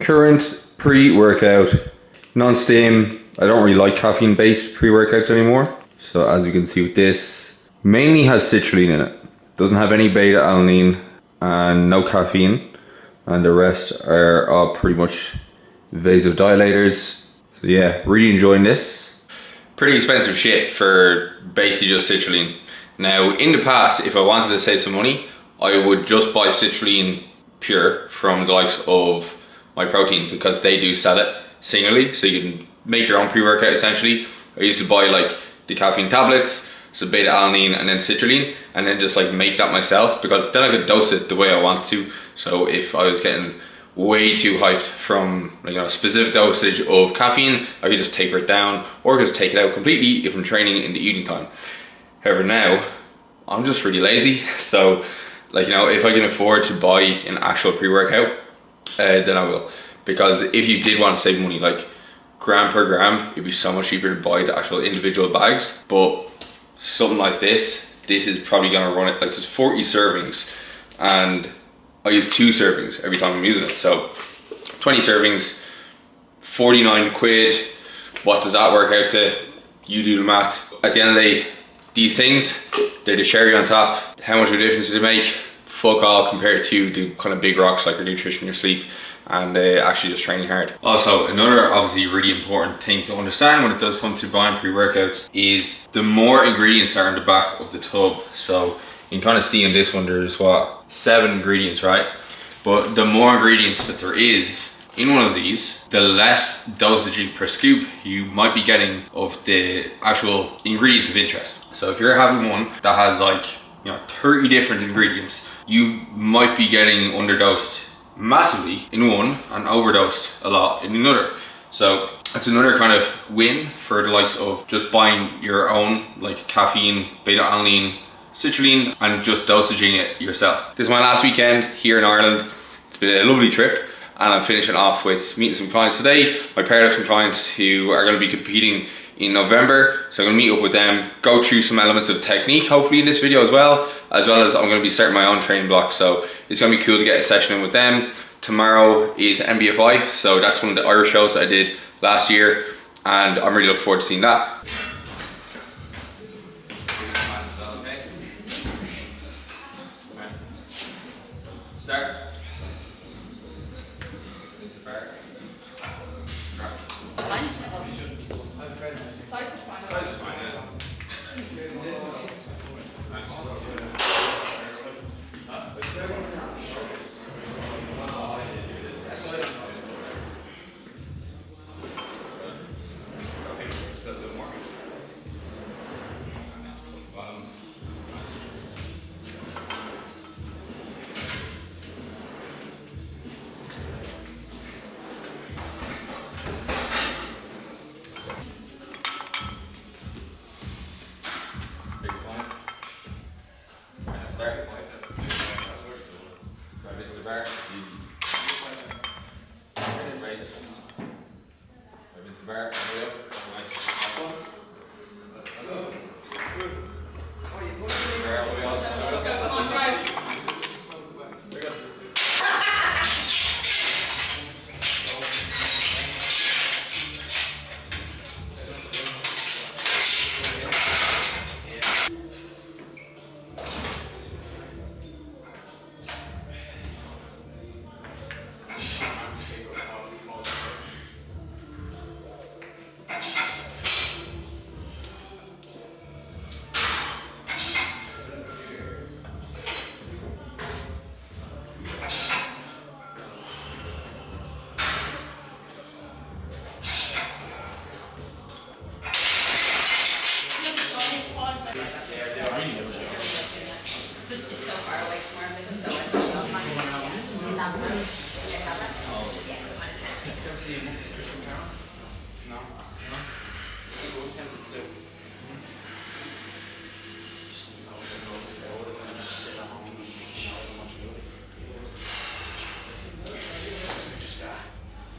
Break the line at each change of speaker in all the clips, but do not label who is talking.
current pre-workout, non-steam. I don't really like caffeine-based pre-workouts anymore. So as you can see with this, mainly has citrulline in it. Doesn't have any beta-alanine and no caffeine. And the rest are all pretty much vasodilators. So yeah, really enjoying this. Pretty expensive shit for basically just citrulline. Now, in the past, if I wanted to save some money, I would just buy citrulline pure from the likes of My Protein, because they do sell it singly, so you can make your own pre-workout essentially. I used to buy like the caffeine tablets, so beta alanine and then citrulline, and then just like make that myself, because then I could dose it the way I want to. So if I was getting way too hyped from, you know, specific dosage of caffeine, I could just taper it down, or I could just take it out completely if I'm training in the evening time. However, now I'm just really lazy, so like, you know, if I can afford to buy an actual pre-workout, then I will. Because if you did want to save money, like gram per gram, it'd be so much cheaper to buy the actual individual bags. But something like this is probably gonna run it, like there's 40 servings, and I use 2 servings every time I'm using it. So 20 servings, 49 quid. What does that work out to? You do the math. At the end of the day, these things, they're the cherry on top. How much of a difference do they make? Fuck all compared to the kind of big rocks like your nutrition, your sleep, and actually just training hard. Also, another obviously really important thing to understand when it does come to buying pre-workouts is the more ingredients are in the back of the tub. So you can kind of see in this one, there's what, 7 ingredients, right? But the more ingredients that there is in one of these, the less dosage per scoop you might be getting of the actual ingredient of interest. So if you're having one that has like, you know, 30 different ingredients, you might be getting underdosed massively in one and overdosed a lot in another. So it's another kind of win for the likes of just buying your own like caffeine, beta-alanine, citrulline, and just dosaging it yourself. This is my last weekend here in Ireland. It's been a lovely trip, and I'm finishing off with meeting some clients today. My powerlifting clients who are going to be competing in November. So I'm going to meet up with them, go through some elements of technique hopefully in this video as well as I'm going to be starting my own training block. So it's going to be cool to get a session in with them. Tomorrow is NBFI, so that's one of the Irish shows that I did last year, and I'm really looking forward to seeing that. Start.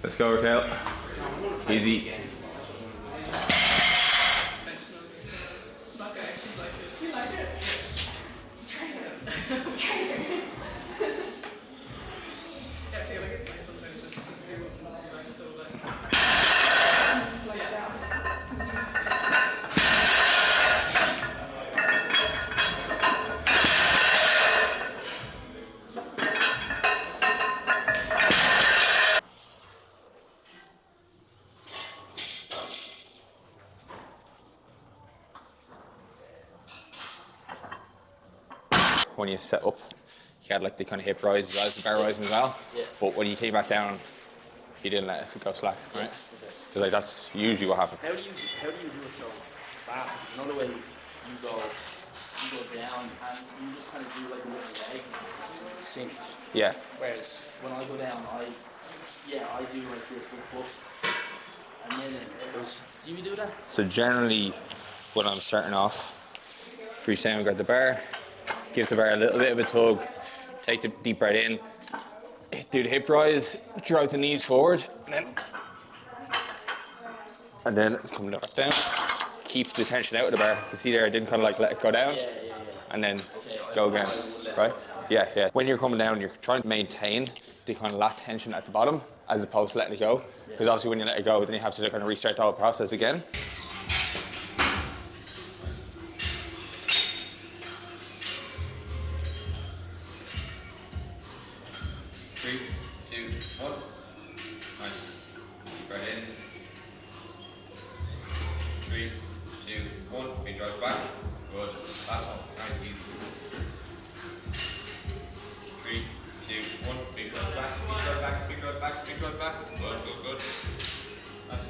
Let's go, Raquel. Easy.
when you set up, he had like the kind of hip rise as well as the bar rising as well.
Yeah.
But when he came back down, he didn't let it go slack, right? Because like that's usually what happens.
How do you do it so fast? Another way you go down and you just kind of do like a little leg sink.
Yeah.
Whereas when I go down, I do like the hook and then it goes. Do you do that?
So generally, when I'm starting off, reach down, grab the bar, give the bar a little bit of a tug, take the deep breath in, do the hip rise, drive the knees forward, and then it's coming back down. Keep the tension out of the bar. You see there, I didn't kind of like let it go down, and then go again, right? Yeah. When you're coming down, you're trying to maintain the kind of lat tension at the bottom as opposed to letting it go. Because obviously when you let it go, then you have to kind of restart the whole process again. Three, two, one. Nice. Deep breath in. 3, 2, 1. Big drive back. Good. Last one. Right, easy. 3, 2, 1. Big drive back. Big drive back. Big drive back. Big drive back. Good. Nice.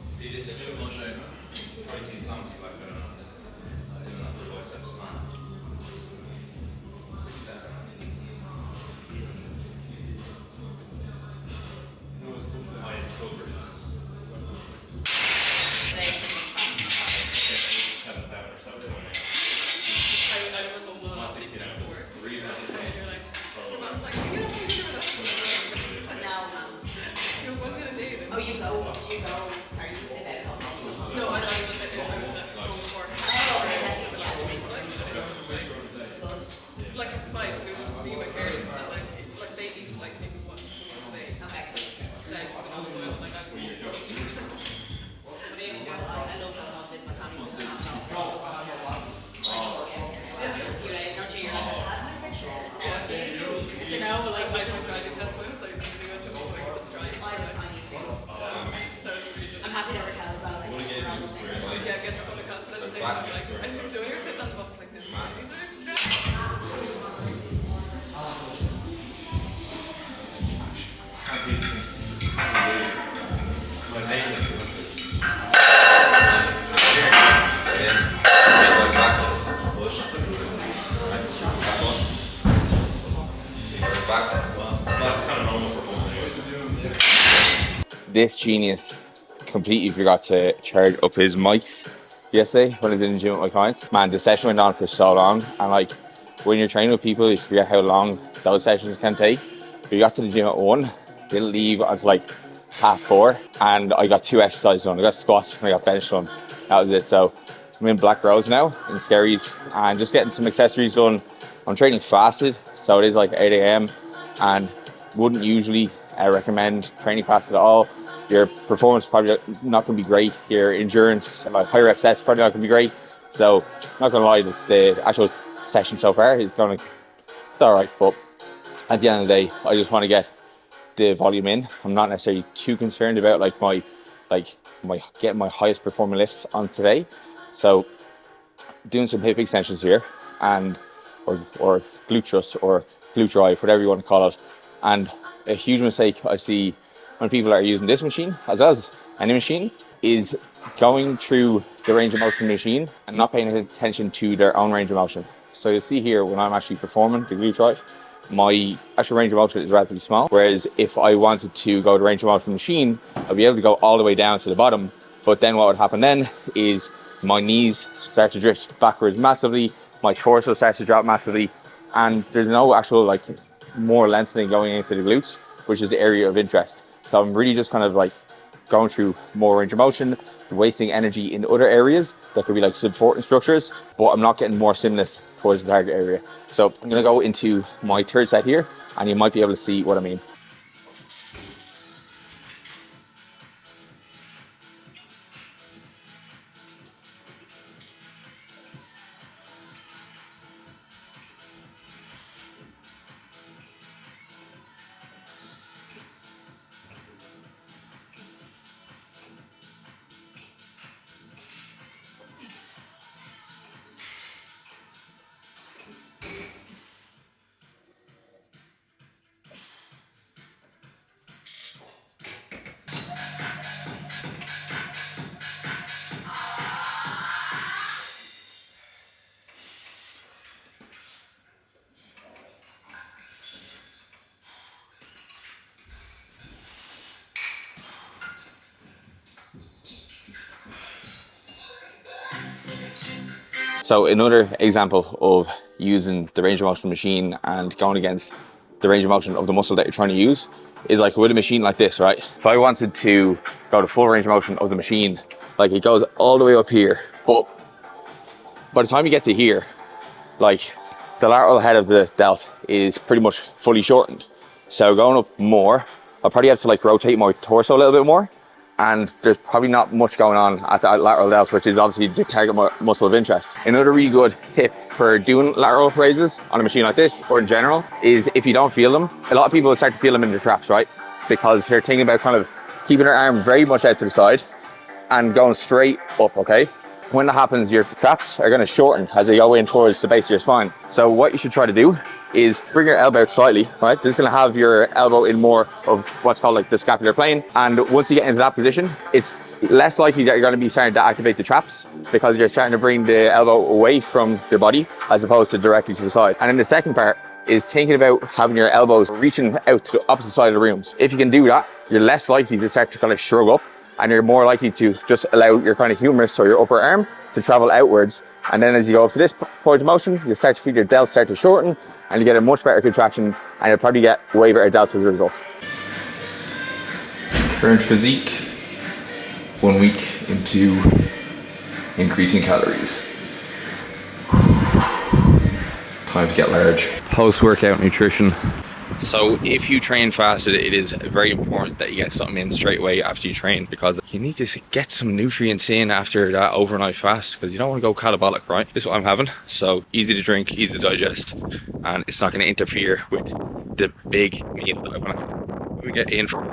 See this? I see some like I don't know. This is not the biceps.
Oh, you go? Do you go? Are you pivot?
No, I was just like, I was at home before.
Oh, okay. Yes.
Like, it's fine. It was just me and my parents that, like they eat, like, maybe one meal a day.
Okay.
Thanks, and also, like, I'm
What do you do? I love going off this. My family was going a few days, aren't you? You're like, I've had my friendship. You know, like,
I just tried to test myself, so I'm doing it just so I can just try it.
I need to. I'm happy that we're as well. Like, we're on the same page.
Yeah, get the full of confidence. And like, and you're doing your sit on the bus like this.
This genius completely forgot to charge up his mics yesterday when I did the gym with my clients. Man, the session went on for so long, and like when you're training with people, you forget how long those sessions can take. We got to the gym at 1, didn't leave until like 4:30, and I got 2 exercises done. I got squats and I got bench done. That was it. So I'm in Black Rose now in Skerries and just getting some accessories done. I'm training fasted, so it is like 8 a.m. and wouldn't usually recommend training fasted at all. Your performance is probably not going to be great. Your endurance, like higher rep sets, probably not going to be great. So, not going to lie, the actual session so far is going to, it's all right. But at the end of the day, I just want to get the volume in. I'm not necessarily too concerned about like my getting my highest performing lifts on today. So, doing some hip extensions here, and or glute thrust or glute drive, whatever you want to call it. And a huge mistake I see when people are using this machine, as well as any machine, is going through the range of motion machine and not paying attention to their own range of motion. So you'll see here when I'm actually performing the glute drive, my actual range of motion is relatively small. Whereas if I wanted to go to range of motion machine, I'd be able to go all the way down to the bottom. But then what would happen then is my knees start to drift backwards massively, my torso starts to drop massively, and there's no actual like more lengthening going into the glutes, which is the area of interest. So I'm really just kind of like going through more range of motion, wasting energy in other areas that could be like supporting structures, but I'm not getting more stimulus towards the target area. So I'm going to go into my third set here, and you might be able to see what I mean. So another example of using the range of motion machine and going against the range of motion of the muscle that you're trying to use is like with a machine like this, right? If I wanted to go to full range of motion of the machine, like it goes all the way up here, but by the time you get to here, like the lateral head of the delt is pretty much fully shortened. So going up more, I'll probably have to like rotate my torso a little bit more, and there's probably not much going on at that lateral delt, which is obviously the target muscle of interest. Another really good tip for doing lateral raises on a machine like this, or in general, is if you don't feel them, a lot of people start to feel them in their traps, right? Because they're thinking about kind of keeping their arm very much out to the side and going straight up, okay? When that happens, your traps are going to shorten as they go in towards the base of your spine. So what you should try to do is bring your elbow out slightly, right? This is going to have your elbow in more of what's called like the scapular plane. And once you get into that position, it's less likely that you're going to be starting to activate the traps because you're starting to bring the elbow away from your body as opposed to directly to the side. And then the second part is thinking about having your elbows reaching out to the opposite side of the rooms. If you can do that, you're less likely to start to kind of shrug up, and you're more likely to just allow your kind of humerus or your upper arm to travel outwards. And then as you go up to this point of motion, you start to feel your delts start to shorten, and you get a much better contraction, and you'll probably get way better delts as a result.
Current physique, 1 week into increasing calories. Time to get large. Post-workout nutrition.
So if you train fasted, it is very important that you get something in straight away after you train, because you need to get some nutrients in after that overnight fast, because you don't want to go catabolic, right? This is what I'm having. So easy to drink, easy to digest, and it's not going to interfere with the big meal that I want to get in for.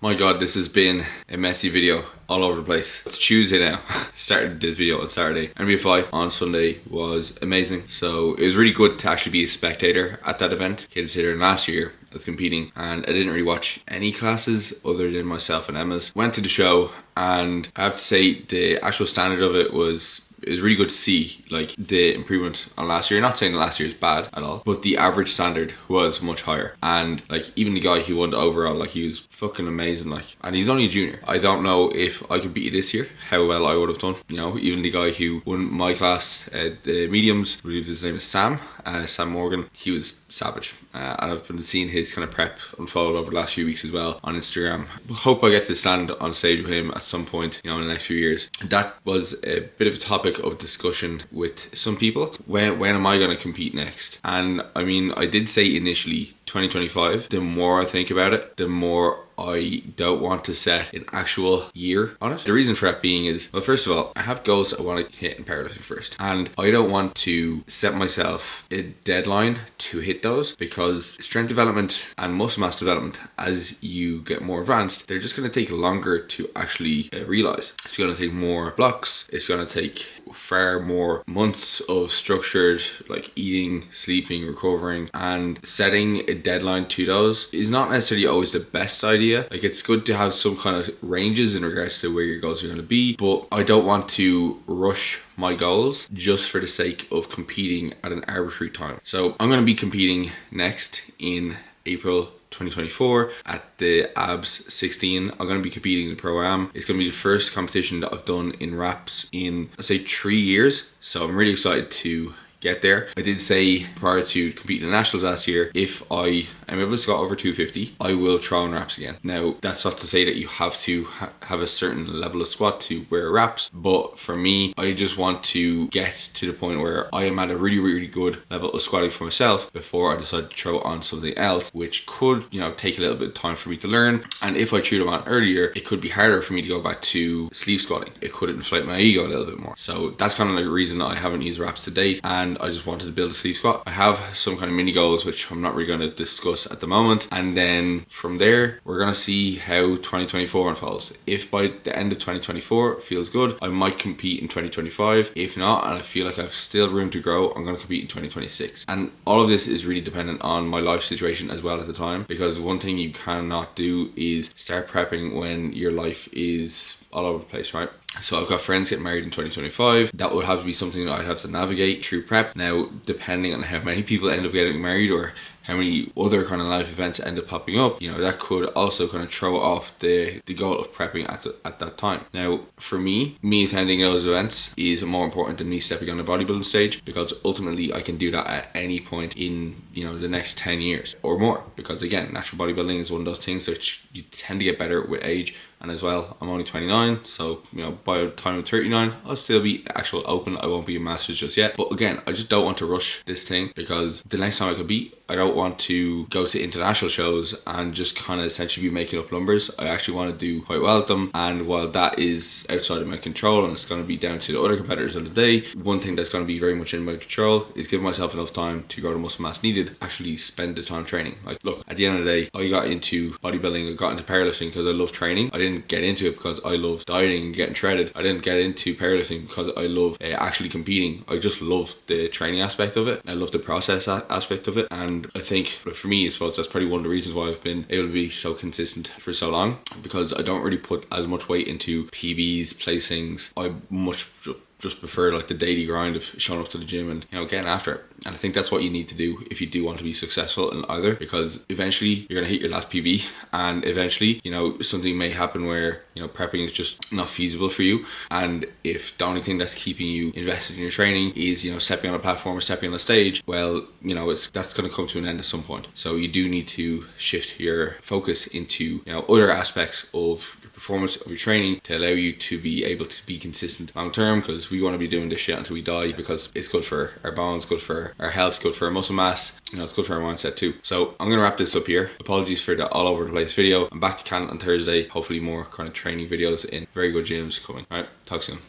My God, this has been a messy video all over the place. It's Tuesday now. Started this video on Saturday. NBA fight on Sunday was amazing. So it was really good to actually be a spectator at that event. Considering last year I was competing and I didn't really watch any classes other than myself and Emma's. Went to the show, and I have to say the actual standard of it was really good to see, like, the improvement on last year. Not saying that last year is bad at all, but the average standard was much higher. And like, even the guy who won the overall, like, he was fucking amazing, like, and he's only a junior. I don't know if I could beat you this year, how well I would have done. You know, even the guy who won my class, the mediums, I believe his name is Sam Morgan, he was savage. And I've been seeing his kind of prep unfold over the last few weeks as well on Instagram. Hope I get to stand on stage with him at some point, you know, in the next few years. That was a bit of a topic of discussion with some people. When am I going to compete next? And I mean, I did say initially 2025. The more I think about it, the more I don't want to set an actual year on it. The reason for that being is, well, first of all, I have goals I want to hit in powerlifting first, and I don't want to set myself a deadline to hit those, because strength development and muscle mass development, as you get more advanced, they're just going to take longer to actually realize. It's going to take more blocks. It's going to take far more months of structured, like, eating, sleeping, recovering, and setting a deadline to those is not necessarily always the best idea. Like, it's good to have some kind of ranges in regards to where your goals are going to be, but I don't want to rush my goals just for the sake of competing at an arbitrary time. So I'm going to be competing next in April 2024 at the ABS 16. I'm going to be competing in the Pro-Am. It's going to be the first competition that I've done in wraps in, I'd say, 3 years. So I'm really excited to get there. I did say prior to competing in nationals last year, if I am able to squat over 250, I will try on wraps again. Now, that's not to say that you have to have a certain level of squat to wear wraps, but for me, I just want to get to the point where I am at a really, really good level of squatting for myself before I decide to throw on something else, which could, you know, take a little bit of time for me to learn. And if I threw them on earlier, it could be harder for me to go back to sleeve squatting. It could inflate my ego a little bit more. So that's kind of the reason I haven't used wraps to date, and I just wanted to build a sleeve squat. I have some kind of mini goals which I'm not really going to discuss at the moment, and then from there we're going to see how 2024 unfolds. If by the end of 2024 it feels good, I might compete in 2025. If not, and I feel like I've still room to grow, I'm going to compete in 2026. And all of this is really dependent on my life situation as well at the time, because one thing you cannot do is start prepping when your life is all over the place, right? So I've got friends getting married in 2025. That would have to be something that I'd have to navigate through prep. Now, depending on how many people end up getting married or how many other kind of life events end up popping up, you know, that could also kind of throw off the goal of prepping at that time. Now, for me attending those events is more important than me stepping on the bodybuilding stage, because ultimately I can do that at any point in, you know, the next 10 years or more, because again, natural bodybuilding is one of those things that you tend to get better with age. And as well, I'm only 29, so, you know, by the time I'm 39, I'll still be actual open. I won't be a master's just yet. But again, I just don't want to rush this thing, because the next time I compete, I don't want to go to international shows and just kind of essentially be making up numbers. I actually want to do quite well at them. And while that is outside of my control and it's going to be down to the other competitors of the day, one thing that's going to be very much in my control is giving myself enough time to grow the muscle mass needed, actually spend the time training. Like, look, at the end of the day, I got into bodybuilding, I got into powerlifting because I love training. I didn't get into it because I love dieting and getting shredded. I didn't get into powerlifting because I love actually competing. I just love the training aspect of it. I love the process aspect of it. And I think for me, I suppose that's probably one of the reasons why I've been able to be so consistent for so long, because I don't really put as much weight into PBs, placings. I much just prefer like the daily grind of showing up to the gym and, you know, getting after it. And I think that's what you need to do if you do want to be successful in either, because eventually you're going to hit your last PB, and eventually, you know, something may happen where, you know, prepping is just not feasible for you. And if the only thing that's keeping you invested in your training is, you know, stepping on a platform or stepping on a stage, well, you know, that's going to come to an end at some point. So you do need to shift your focus into, you know, other aspects of your performance of your training to allow you to be able to be consistent long term, because we want to be doing this shit until we die, because it's good for our bones, good for our health, good for our muscle mass, you know, it's good for our mindset too. So I'm gonna wrap this up here. Apologies for the all over the place video. I'm back to Canada on Thursday. Hopefully more kind of training videos in very good gyms coming. All right, talk soon.